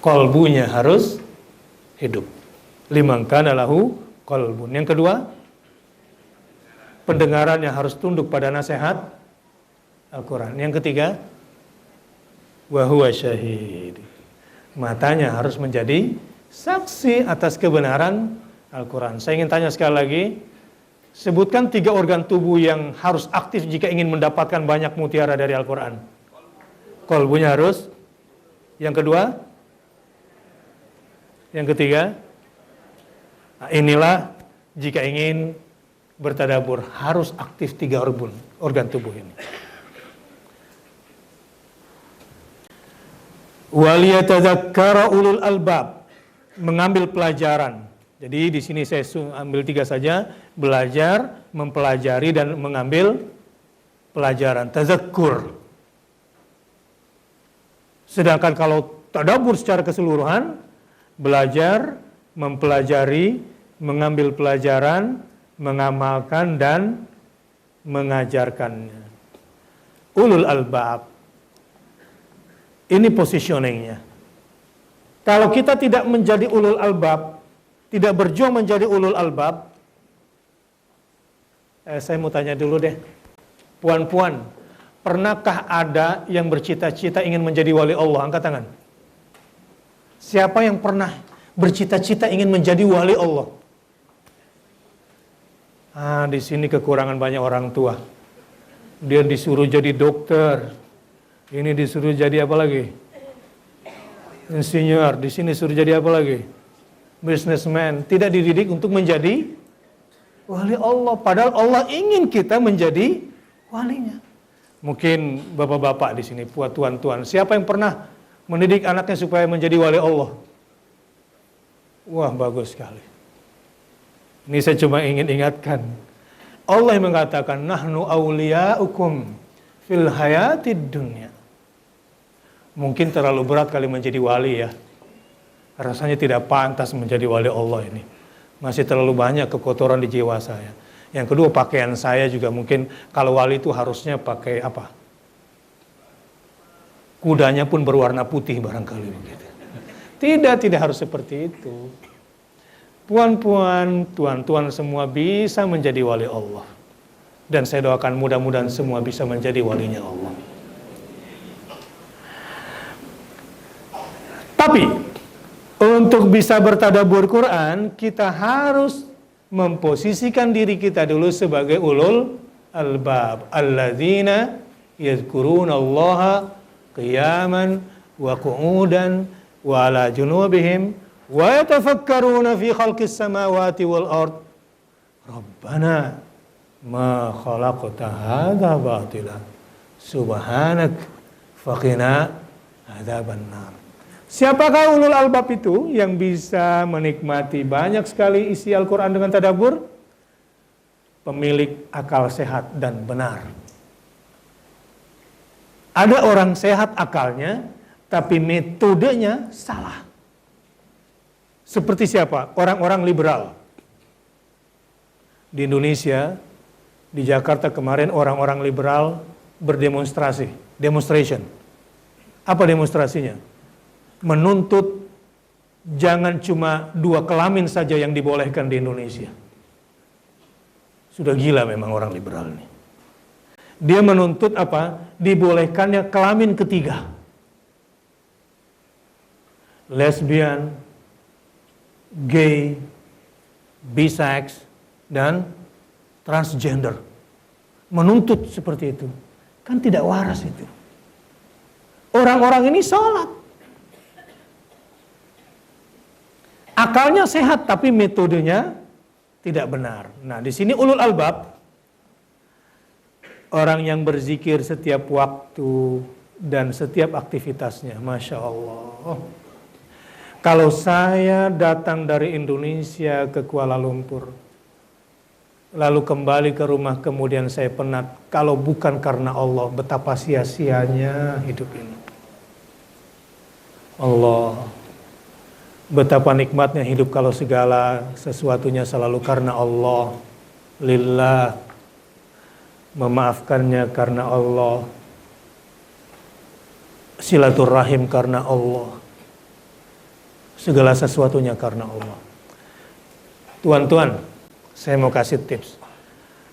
Qalbunya harus hidup. Liman kana lahu qalbun. Yang kedua, pendengarannya harus tunduk pada nasihat Al-Quran. Yang ketiga, wa huwa syahid. Matanya harus menjadi saksi atas kebenaran Al-Quran. Saya ingin tanya sekali lagi, sebutkan 3 organ tubuh yang harus aktif jika ingin mendapatkan banyak mutiara dari Al-Quran. Qalbunya harus. Yang kedua, yang ketiga, nah, inilah jika ingin bertadabbur harus aktif 3 organ tubuh ini. Waliyatadzakkara ulul albab, mengambil pelajaran. Jadi di sini saya ambil 3 saja, belajar, mempelajari dan mengambil pelajaran. Tazakkur. Sedangkan kalau tadabbur secara keseluruhan, belajar, mempelajari, mengambil pelajaran, mengamalkan dan mengajarkannya. Ulul albab. Ini positioningnya. Kalau kita tidak menjadi ulul albab, tidak berjuang menjadi ulul albab, saya mau tanya dulu deh, puan-puan, pernahkah ada yang bercita-cita ingin menjadi wali Allah? Angkat tangan. Siapa yang pernah bercita-cita ingin menjadi wali Allah? Di sini kekurangan banyak orang tua. Dia disuruh jadi dokter, ini disuruh jadi apa lagi? Insinyur, di sini suruh jadi apa lagi? Businessman. Tidak dididik untuk menjadi wali Allah. Padahal Allah ingin kita menjadi walinya. Mungkin bapak-bapak di sini, tuan-tuan, siapa yang pernah mendidik anaknya supaya menjadi wali Allah? Wah, bagus sekali. Ini saya cuma ingin ingatkan. Allah yang mengatakan, nahnu awliya'ukum fil hayatid dunya. Mungkin terlalu berat kali menjadi wali ya. Rasanya tidak pantas menjadi wali Allah ini. Masih terlalu banyak kekotoran di jiwa saya. Yang kedua, pakaian saya juga mungkin kalau wali itu harusnya pakai apa? Kudanya pun berwarna putih barangkali begitu. Tidak harus seperti itu. Puan-puan, tuan-tuan semua bisa menjadi wali Allah. Dan saya doakan mudah-mudahan semua bisa menjadi walinya Allah. Tapi untuk bisa bertadabbur Quran, kita harus memposisikan diri kita dulu sebagai ulul albab, alladzina yadhkuruna Allaha qiyaman wa qu'udan wa ala junubihim wa yatafakkaruna fi khalqis samawati wal ard. Rabbana ma khalaqta hadza batila subhanak faqina adzabannar. Siapakah ulul albab itu yang bisa menikmati banyak sekali isi Al-Quran dengan tadabbur? Pemilik akal sehat dan benar. Ada orang sehat akalnya, tapi metodenya salah. Seperti siapa? Orang-orang liberal. Di Indonesia, di Jakarta kemarin orang-orang liberal berdemonstrasi. Demonstration. Apa demonstrasinya? Menuntut jangan cuma 2 kelamin saja yang dibolehkan di Indonesia. Sudah gila memang orang liberal ini. Dia menuntut apa? Dibolehkannya kelamin ketiga. Lesbian, gay, bisex, dan transgender. Menuntut seperti itu. Kan tidak waras itu. Orang-orang ini sholat. Akalnya sehat tapi metodenya tidak benar. Nah, di sini ulul albab, orang yang berzikir setiap waktu dan setiap aktivitasnya. Masya Allah. Kalau saya datang dari Indonesia ke Kuala Lumpur, lalu kembali ke rumah kemudian saya penat, kalau bukan karena Allah, betapa sia-sianya hidup ini. Allah, betapa nikmatnya hidup kalau segala sesuatunya selalu karena Allah. Lillah, memaafkannya karena Allah, silaturahim karena Allah. Segala sesuatunya karena Allah. Tuan-tuan, saya mau kasih tips.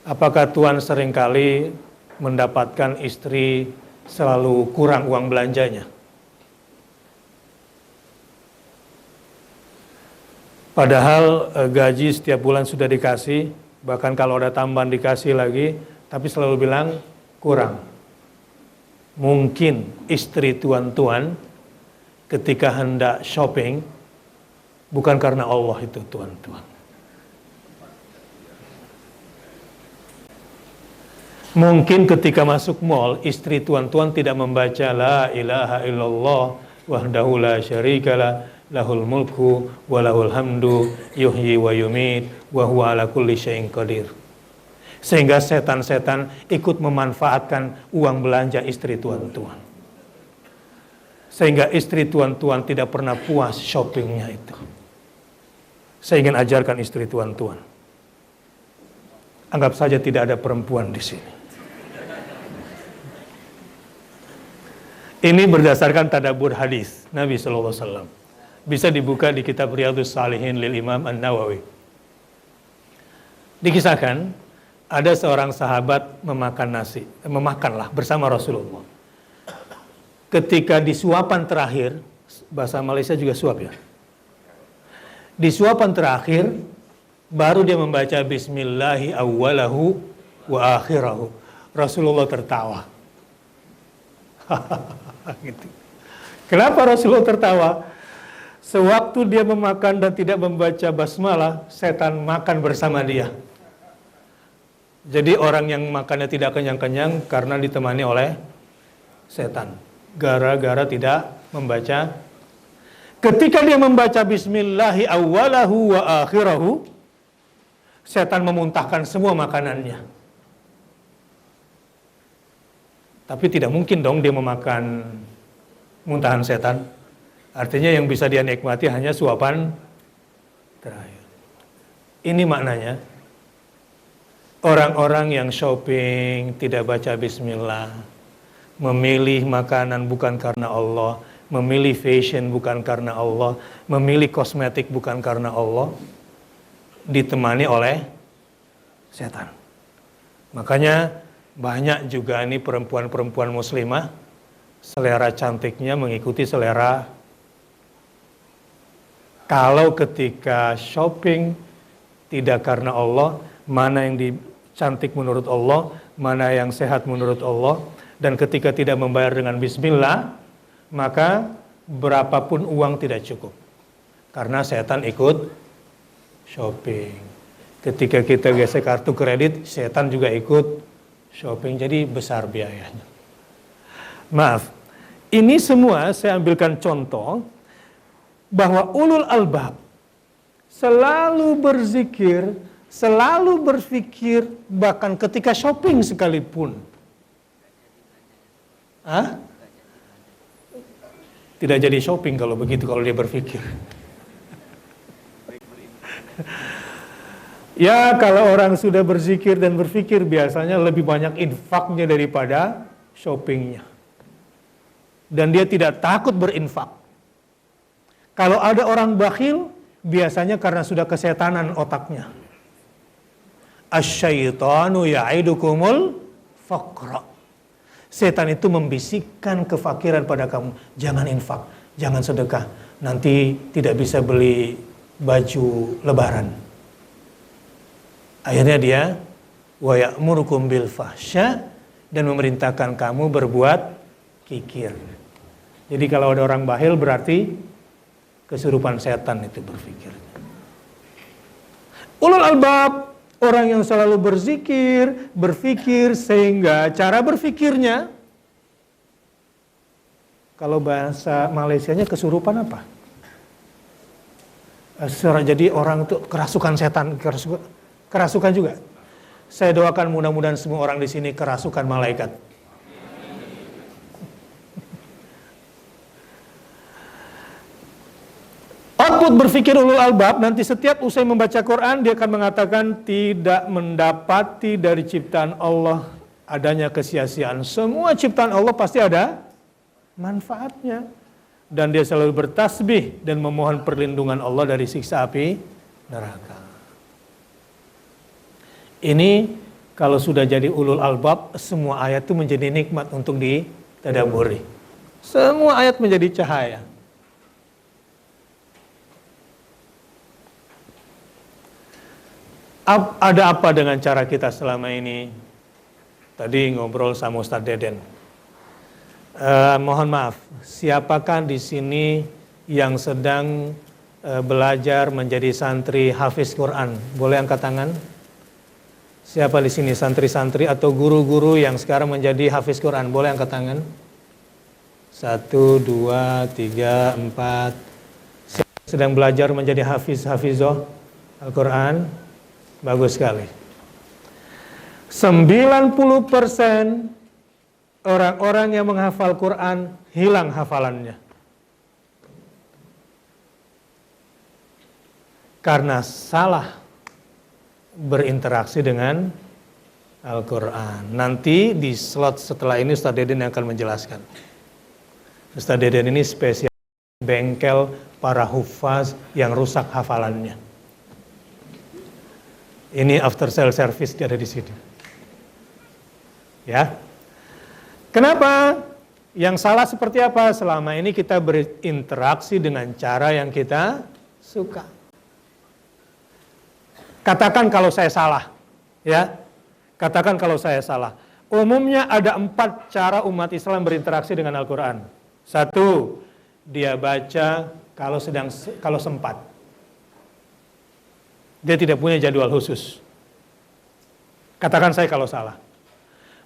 Apakah tuan seringkali mendapatkan istri selalu kurang uang belanjanya? Padahal gaji setiap bulan sudah dikasih, bahkan kalau ada tambahan dikasih lagi, tapi selalu bilang kurang. Mungkin istri tuan-tuan ketika hendak shopping, bukan karena Allah itu tuan-tuan. Mungkin ketika masuk mall, istri tuan-tuan tidak membaca La ilaha illallah wahdahu la syarikalah lahul mulku wa lahul hamdu yuhyi wa yumit wa huwa ala kulli syai'in qadir. Sehingga setan-setan ikut memanfaatkan uang belanja istri tuan-tuan. Sehingga istri tuan-tuan tidak pernah puas shoppingnya itu. Saya ingin ajarkan istri tuan-tuan. Anggap saja tidak ada perempuan di sini. Ini berdasarkan tadabbur hadis Nabi SAW. Bisa dibuka di kitab Riyadhus Shalihin lil Imam An-Nawawi. Dikisahkan, ada seorang sahabat memakanlah bersama Rasulullah. Ketika di suapan terakhir, bahasa Malaysia juga suap ya. Di suapan terakhir, baru dia membaca Bismillahi awwalahu wa akhirahu. Rasulullah tertawa. Gitu. Kenapa Rasulullah tertawa? Sewaktu dia memakan dan tidak membaca basmalah, setan makan bersama dia. Jadi orang yang makannya tidak kenyang-kenyang karena ditemani oleh setan. Gara-gara tidak membaca. Ketika dia membaca Bismillahi awwalahu wa akhirahu, setan memuntahkan semua makanannya. Tapi tidak mungkin dong dia memakan muntahan setan. Artinya yang bisa dia nikmati hanya suapan terakhir. Ini maknanya, orang-orang yang shopping tidak baca bismillah, memilih makanan bukan karena Allah, memilih fashion bukan karena Allah, memilih kosmetik bukan karena Allah, ditemani oleh setan. Makanya banyak juga ini perempuan-perempuan muslimah, selera cantiknya mengikuti selera. Kalau ketika shopping tidak karena Allah, mana yang cantik menurut Allah, mana yang sehat menurut Allah, dan ketika tidak membayar dengan bismillah, maka berapapun uang tidak cukup. Karena setan ikut shopping. Ketika kita gesek kartu kredit, setan juga ikut shopping, jadi besar biayanya. Maaf, ini semua saya ambilkan contoh bahwa ulul albab selalu berzikir, selalu berpikir, bahkan ketika shopping sekalipun. Tidak jadi shopping kalau begitu, kalau dia berpikir. Ya, kalau orang sudah berzikir dan berpikir, biasanya lebih banyak infaknya daripada shoppingnya. Dan dia tidak takut berinfak. Kalau ada orang bakhil, biasanya karena sudah kesetanan otaknya. Asyaitanu ya'idukumul faqra. Setan itu membisikkan kefakiran pada kamu. Jangan infak, jangan sedekah. Nanti tidak bisa beli baju lebaran. Akhirnya dia wa ya'murukum bil fahsya, dan memerintahkan kamu berbuat kikir. Jadi kalau ada orang bakhil berarti kesurupan setan itu berpikir. Ulul albab, orang yang selalu berzikir, berpikir, sehingga cara berpikirnya, kalau bahasa Malaysianya kesurupan apa? Jadi orang itu kerasukan setan, kerasukan juga. Saya doakan mudah-mudahan semua orang di sini kerasukan malaikat. Output berpikir ulul albab, nanti setiap usai membaca Quran, dia akan mengatakan tidak mendapati dari ciptaan Allah adanya kesia-siaan. Semua ciptaan Allah pasti ada manfaatnya. dan dia selalu bertasbih dan memohon perlindungan Allah dari siksa api neraka. Ini kalau sudah jadi ulul albab, semua ayat itu menjadi nikmat untuk ditadabburi. Semua ayat menjadi cahaya. Ada apa dengan cara kita selama ini? Tadi ngobrol sama Ustadz Deden. Mohon maaf, siapakah di sini yang sedang belajar menjadi santri hafiz Quran? Boleh angkat tangan? Siapa di sini santri-santri atau guru-guru yang sekarang menjadi hafiz Quran? Boleh angkat tangan? 1, 2, 3, 4. Siapa sedang belajar menjadi hafizoh Al-Quran? Bagus sekali. 90% orang-orang yang menghafal Quran hilang hafalannya. Karena salah berinteraksi dengan Al-Quran. Nanti di slot setelah ini Ustadz Deden yang akan menjelaskan. Ustadz Deden ini spesial bengkel para hufaz yang rusak hafalannya. Ini after sale service dia ada di sini. Ya. Kenapa? Yang salah seperti apa? Selama ini kita berinteraksi dengan cara yang kita suka. Katakan kalau saya salah, ya. Katakan kalau saya salah. Umumnya ada 4 cara umat Islam berinteraksi dengan Al-Quran. 1, dia baca kalau sempat. Dia tidak punya jadwal khusus. Katakan saya kalau salah.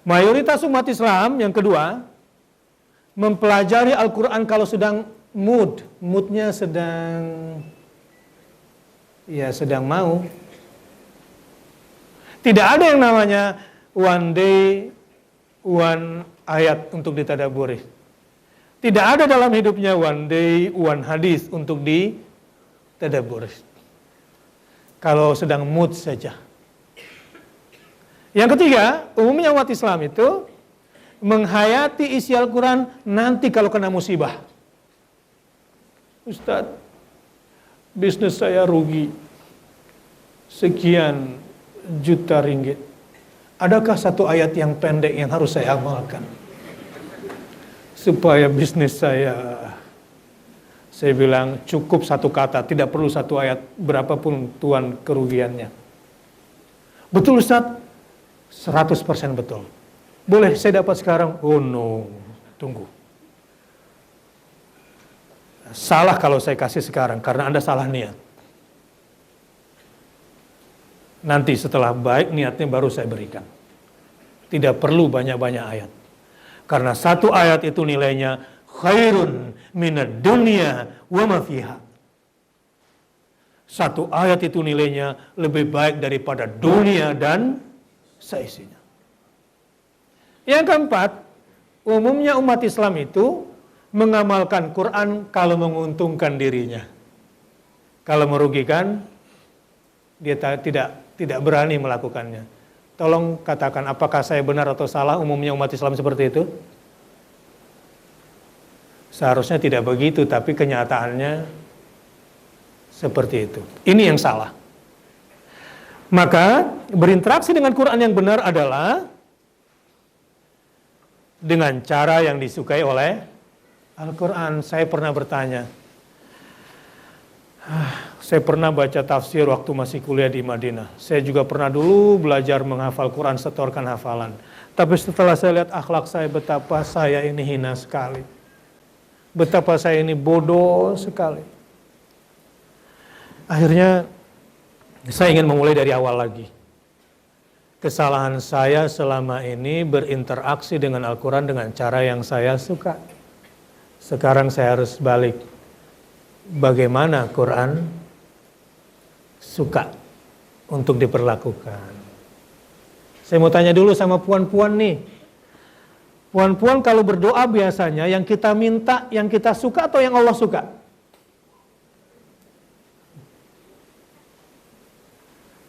Mayoritas umat Islam yang kedua mempelajari Al-Quran kalau sedang moodnya sedang mau. Tidak ada yang namanya one day, one ayat untuk ditadabburi. Tidak ada dalam hidupnya one day, one hadis untuk ditadabburi. Kalau sedang mood saja. Yang ketiga, umumnya umat Islam itu menghayati isi Al-Quran nanti kalau kena musibah. Ustadz, bisnis saya rugi sekian juta ringgit. Adakah satu ayat yang pendek yang harus saya amalkan supaya bisnis saya bilang cukup satu kata, tidak perlu satu ayat, berapapun tuan kerugiannya. Betul Ustadz? 100% betul. Boleh saya dapat sekarang? Oh no, tunggu. Salah kalau saya kasih sekarang karena Anda salah niat. Nanti setelah baik niatnya baru saya berikan. Tidak perlu banyak-banyak ayat. Karena satu ayat itu nilainya khairun minad dunya wa ma fiha. Satu ayat itu nilainya lebih baik daripada dunia dan seisinya. Yang keempat, umumnya umat Islam itu mengamalkan Quran kalau menguntungkan dirinya. Kalau merugikan, dia tidak berani melakukannya. Tolong katakan apakah saya benar atau salah umumnya umat Islam seperti itu? Seharusnya tidak begitu, tapi kenyataannya seperti itu. Ini yang salah. Maka berinteraksi dengan Quran yang benar adalah dengan cara yang disukai oleh Al-Quran. Saya pernah bertanya, saya pernah baca tafsir waktu masih kuliah di Madinah. Saya juga pernah dulu belajar menghafal Quran, setorkan hafalan. Tapi setelah saya lihat akhlak saya, betapa saya ini hina sekali. Betapa saya ini bodoh sekali. Akhirnya saya ingin memulai dari awal lagi. Kesalahan saya selama ini berinteraksi dengan Al-Quran dengan cara yang saya suka. Sekarang saya harus balik. Bagaimana Quran suka untuk diperlakukan. Saya mau tanya dulu sama puan-puan nih. Puan-puan kalau berdoa biasanya yang kita minta, yang kita suka atau yang Allah suka?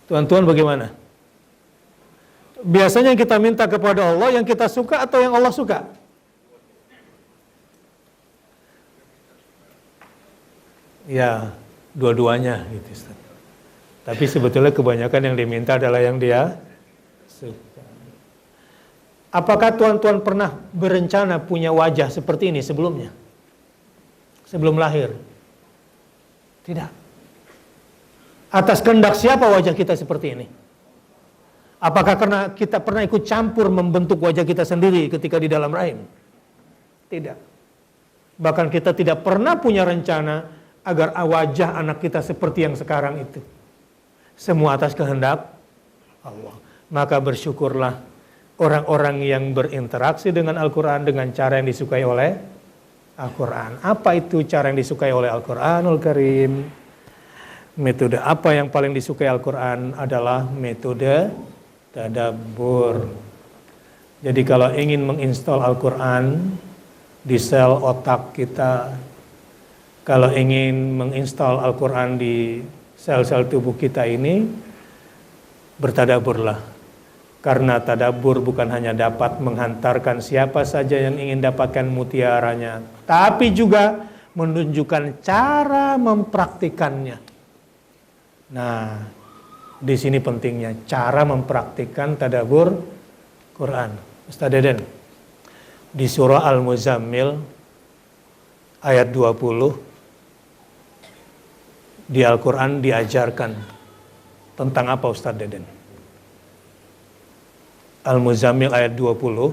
Tuan-tuan bagaimana? Biasanya yang kita minta kepada Allah, yang kita suka atau yang Allah suka? Ya, dua-duanya gitu Ustaz. Tapi sebetulnya kebanyakan yang diminta adalah yang dia suka. Apakah tuan-tuan pernah berencana punya wajah seperti ini sebelumnya? Sebelum lahir? Tidak. Atas kehendak siapa wajah kita seperti ini? Apakah karena kita pernah ikut campur membentuk wajah kita sendiri ketika di dalam rahim? Tidak. Bahkan kita tidak pernah punya rencana agar wajah anak kita seperti yang sekarang itu. Semua atas kehendak Allah. Maka bersyukurlah orang-orang yang berinteraksi dengan Al-Quran dengan cara yang disukai oleh Al-Quran. Apa itu cara yang disukai oleh Al-Quranul Karim? Metode apa yang paling disukai Al-Quran adalah metode tadabbur. Jadi kalau ingin menginstal Al-Quran di sel otak kita, kalau ingin menginstal Al-Quran di sel-sel tubuh kita ini, bertadaburlah. Karena tadabbur bukan hanya dapat menghantarkan siapa saja yang ingin dapatkan mutiaranya, tapi juga menunjukkan cara mempraktikannya. Nah, di sini pentingnya cara mempraktikkan tadabbur Quran. Ustaz Deden, di surah Al-Muzammil ayat 20 di Al-Quran diajarkan tentang apa Ustaz Deden? Al-Muzammil ayat 20,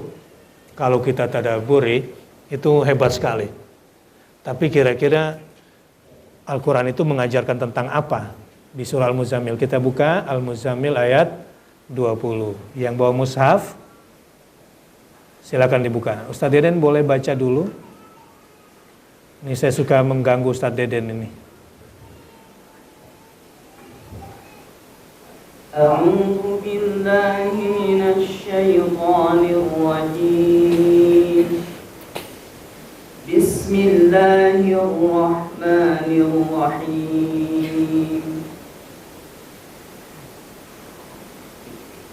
kalau kita tadabburi itu hebat sekali. Tapi kira-kira Al-Quran itu mengajarkan tentang apa? Di surah Al-Muzammil, kita buka Al-Muzammil ayat 20. Yang bawa mushaf, silakan dibuka. Ustaz Deden boleh baca dulu? Ini saya suka mengganggu Ustaz Deden ini. A'udzu billahi minasy syaithanir rajim. Bismillahirrahmanirrahim.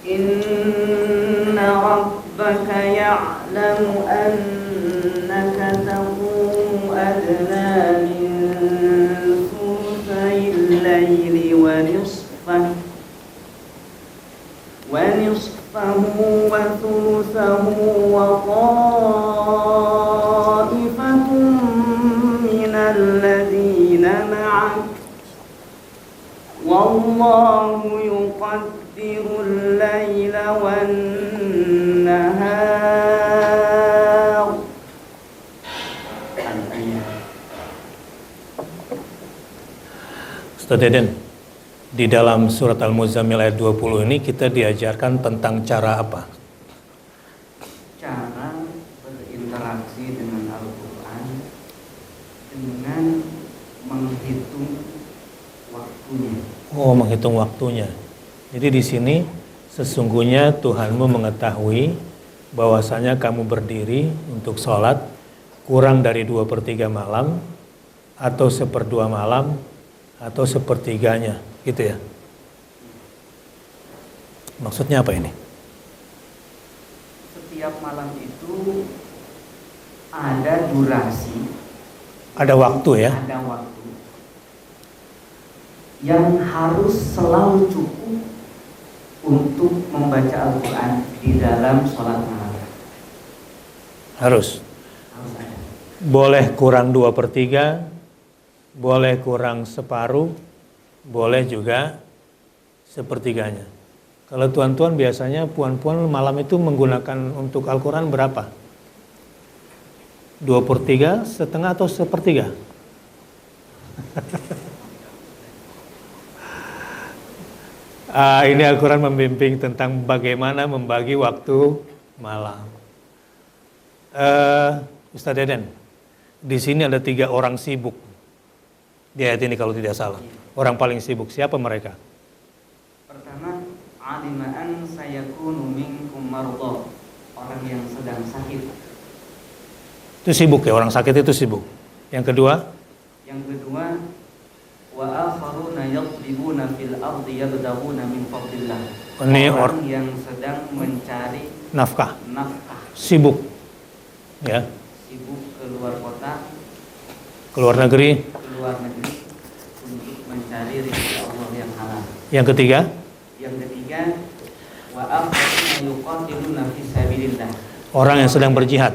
Inna rabbaka ya'lamu annaka taqumu adna min thulthayil layli wa nisfahu wa thuluthahu wa ta'ifatun minal ladzina ma'ak wallahu yuqaddirul laila wan nahar. Ustaz Deden, di dalam surat Al-Muzammil ayat 20 ini kita diajarkan tentang cara apa? Cara berinteraksi dengan Al-Quran dengan menghitung waktunya. Oh, menghitung waktunya. Jadi di sini sesungguhnya Tuhanmu mengetahui bahwasanya kamu berdiri untuk sholat kurang dari 2/3 malam atau 1/2 malam atau 1/3-nya, gitu ya. Maksudnya apa ini? Setiap malam itu ada durasi, ada waktu ya. ada waktu yang harus selalu cukup untuk membaca Al-Quran di dalam sholat malam. Harus Ada. boleh kurang 2/3, boleh kurang separuh, boleh juga 1/3-nya. Kalau tuan-tuan biasanya puan-puan malam itu menggunakan untuk Al-Quran berapa? 2/3, setengah atau 1/3? Ini Al-Quran membimbing tentang bagaimana membagi waktu malam. Ustaz Deden, di sini ada 3 orang sibuk di ayat ini kalau tidak salah. Orang paling sibuk, siapa mereka? Pertama, alimaan sayakunu minkum marudha, orang yang sedang sakit. Itu sibuk ya, orang sakit itu sibuk. Yang kedua, wa akharuna yadribuna fil ardi yabtaghuna min fadlillah. Ini orang yang sedang mencari nafkah, sibuk ya, keluar kota, keluar negeri, mencari rezeki Allah yang halal. Yang ketiga, wa aqra'u yuqatiluna fi sabilillah. orang yang sedang berjihad